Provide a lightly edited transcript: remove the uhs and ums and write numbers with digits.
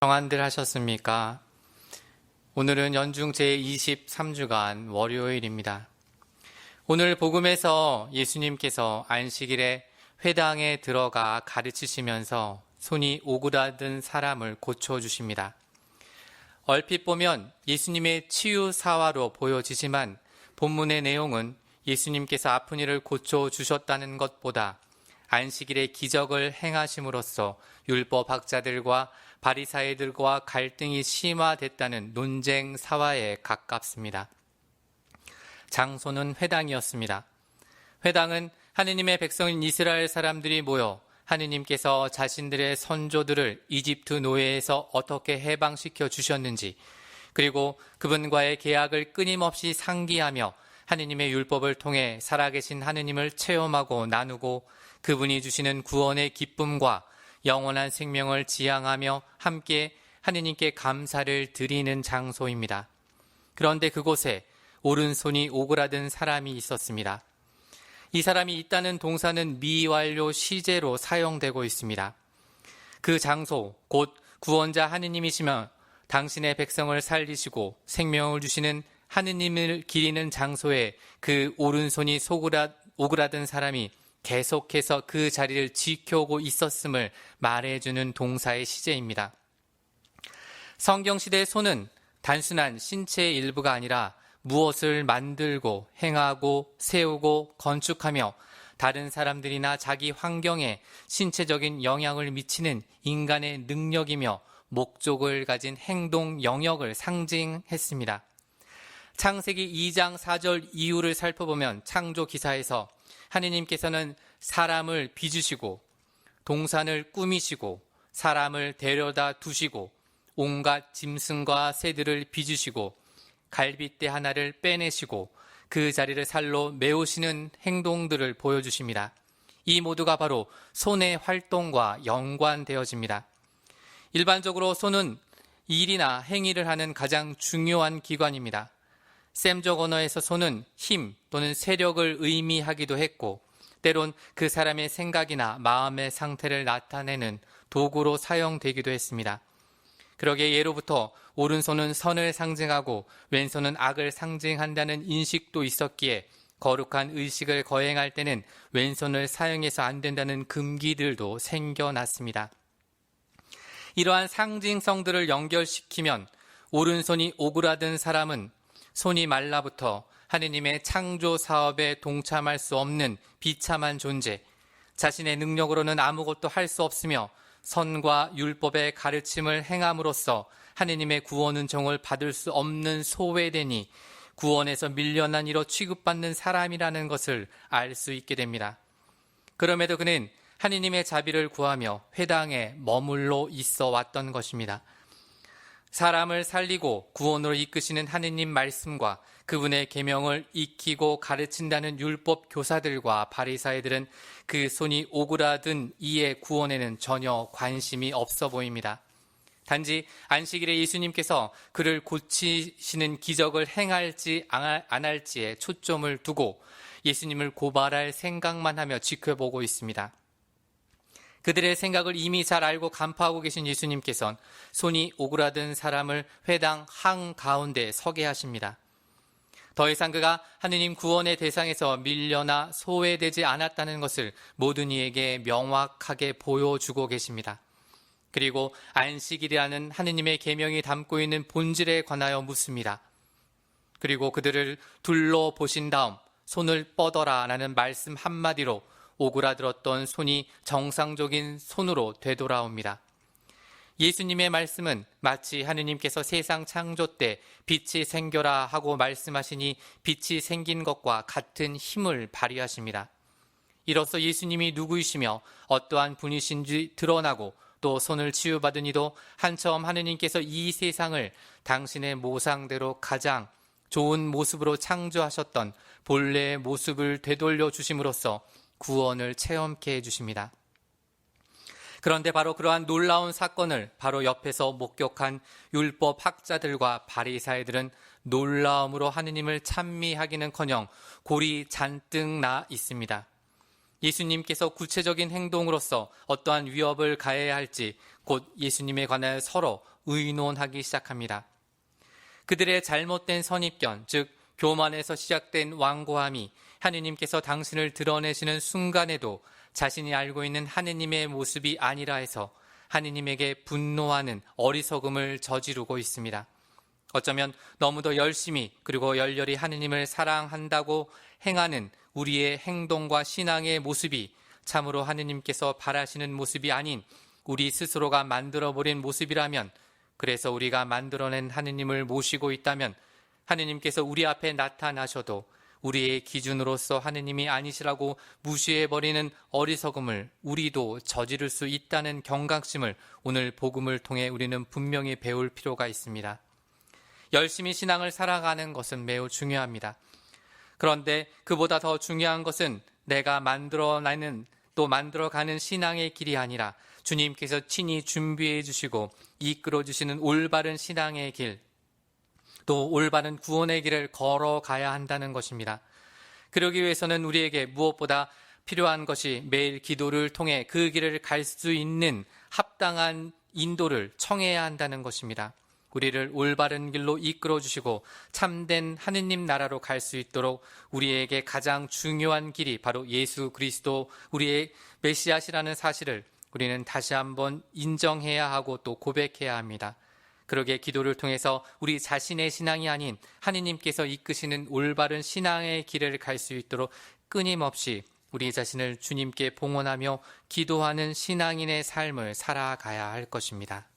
평안들 하셨습니까? 오늘은 연중 제23주간 월요일입니다. 오늘 복음에서 예수님께서 안식일에 회당에 들어가 가르치시면서 손이 오그라든 사람을 고쳐주십니다. 얼핏 보면 예수님의 치유 사화로 보여지지만 본문의 내용은 예수님께서 아픈 이를 고쳐주셨다는 것보다 안식일에 기적을 행하심으로써 율법학자들과 바리사이들과 갈등이 심화됐다는 논쟁 사화에 가깝습니다. 장소는 회당이었습니다. 회당은 하느님의 백성인 이스라엘 사람들이 모여 하느님께서 자신들의 선조들을 이집트 노예에서 어떻게 해방시켜 주셨는지, 그리고 그분과의 계약을 끊임없이 상기하며 하느님의 율법을 통해 살아계신 하느님을 체험하고 나누고 그분이 주시는 구원의 기쁨과 영원한 생명을 지향하며 함께 하느님께 감사를 드리는 장소입니다. 그런데 그곳에 오른손이 오그라든 사람이 있었습니다. 이 사람이 있다는 동사는 미완료 시제로 사용되고 있습니다. 그 장소, 곧 구원자 하느님이시며 당신의 백성을 살리시고 생명을 주시는 하느님을 기리는 장소에 그 오른손이 오그라든 사람이 계속해서 그 자리를 지켜오고 있었음을 말해주는 동사의 시제입니다. 성경시대의 손은 단순한 신체의 일부가 아니라 무엇을 만들고 행하고 세우고 건축하며 다른 사람들이나 자기 환경에 신체적인 영향을 미치는 인간의 능력이며 목적을 가진 행동 영역을 상징했습니다. 창세기 2장 4절 이후를 살펴보면 창조 기사에서 하느님께서는 사람을 빚으시고 동산을 꾸미시고 사람을 데려다 두시고 온갖 짐승과 새들을 빚으시고 갈빗대 하나를 빼내시고 그 자리를 살로 메우시는 행동들을 보여주십니다. 이 모두가 바로 손의 활동과 연관되어집니다. 일반적으로 손은 일이나 행위를 하는 가장 중요한 기관입니다. 샘적 언어에서 손은 힘 또는 세력을 의미하기도 했고 때론 그 사람의 생각이나 마음의 상태를 나타내는 도구로 사용되기도 했습니다. 그러기에 예로부터 오른손은 선을 상징하고 왼손은 악을 상징한다는 인식도 있었기에 거룩한 의식을 거행할 때는 왼손을 사용해서 안 된다는 금기들도 생겨났습니다. 이러한 상징성들을 연결시키면 오른손이 오그라든 사람은 손이 말라부터 하느님의 창조 사업에 동참할 수 없는 비참한 존재, 자신의 능력으로는 아무것도 할 수 없으며 선과 율법의 가르침을 행함으로써 하느님의 구원 은총을 받을 수 없는 소외되니 구원에서 밀려난 이로 취급받는 사람이라는 것을 알 수 있게 됩니다. 그럼에도 그는 하느님의 자비를 구하며 회당에 머물러 있어 왔던 것입니다. 사람을 살리고 구원으로 이끄시는 하느님 말씀과 그분의 계명을 익히고 가르친다는 율법 교사들과 바리사이들은 그 손이 오그라든 이의 구원에는 전혀 관심이 없어 보입니다. 단지 안식일에 예수님께서 그를 고치시는 기적을 행할지 안 할지에 초점을 두고 예수님을 고발할 생각만 하며 지켜보고 있습니다. 그들의 생각을 이미 잘 알고 간파하고 계신 예수님께서는 손이 오그라든 사람을 회당 한가운데 서게 하십니다. 더 이상 그가 하느님 구원의 대상에서 밀려나 소외되지 않았다는 것을 모든 이에게 명확하게 보여주고 계십니다. 그리고 안식일이라는 하느님의 계명이 담고 있는 본질에 관하여 묻습니다. 그리고 그들을 둘러보신 다음 손을 뻗어라 라는 말씀 한마디로 오그라들었던 손이 정상적인 손으로 되돌아옵니다. 예수님의 말씀은 마치 하느님께서 세상 창조 때 빛이 생겨라 하고 말씀하시니 빛이 생긴 것과 같은 힘을 발휘하십니다. 이로써 예수님이 누구이시며 어떠한 분이신지 드러나고 또 손을 치유받은 이도 한처음 하느님께서 이 세상을 당신의 모상대로 가장 좋은 모습으로 창조하셨던 본래의 모습을 되돌려 주심으로써 구원을 체험케 해주십니다. 그런데 바로 그러한 놀라운 사건을 바로 옆에서 목격한 율법 학자들과 바리사이들은 놀라움으로 하느님을 찬미하기는커녕 골이 잔뜩 나 있습니다. 예수님께서 구체적인 행동으로서 어떠한 위협을 가해야 할지 곧 예수님에 관하여 서로 의논하기 시작합니다. 그들의 잘못된 선입견, 즉 교만에서 시작된 완고함이 하느님께서 당신을 드러내시는 순간에도 자신이 알고 있는 하느님의 모습이 아니라 해서 하느님에게 분노하는 어리석음을 저지르고 있습니다. 어쩌면 너무도 열심히 그리고 열렬히 하느님을 사랑한다고 행하는 우리의 행동과 신앙의 모습이 참으로 하느님께서 바라시는 모습이 아닌 우리 스스로가 만들어버린 모습이라면, 그래서 우리가 만들어낸 하느님을 모시고 있다면 하느님께서 우리 앞에 나타나셔도 우리의 기준으로서 하느님이 아니시라고 무시해버리는 어리석음을 우리도 저지를 수 있다는 경각심을 오늘 복음을 통해 우리는 분명히 배울 필요가 있습니다. 열심히 신앙을 살아가는 것은 매우 중요합니다. 그런데 그보다 더 중요한 것은 내가 만들어내는 또 만들어가는 신앙의 길이 아니라 주님께서 친히 준비해 주시고 이끌어 주시는 올바른 신앙의 길, 또 올바른 구원의 길을 걸어가야 한다는 것입니다. 그러기 위해서는 우리에게 무엇보다 필요한 것이 매일 기도를 통해 그 길을 갈 수 있는 합당한 인도를 청해야 한다는 것입니다. 우리를 올바른 길로 이끌어 주시고 참된 하느님 나라로 갈 수 있도록 우리에게 가장 중요한 길이 바로 예수 그리스도, 우리의 메시아시라는 사실을 우리는 다시 한번 인정해야 하고 또 고백해야 합니다. 그러기에 기도를 통해서 우리 자신의 신앙이 아닌 하느님께서 이끄시는 올바른 신앙의 길을 갈 수 있도록 끊임없이 우리 자신을 주님께 봉헌하며 기도하는 신앙인의 삶을 살아가야 할 것입니다.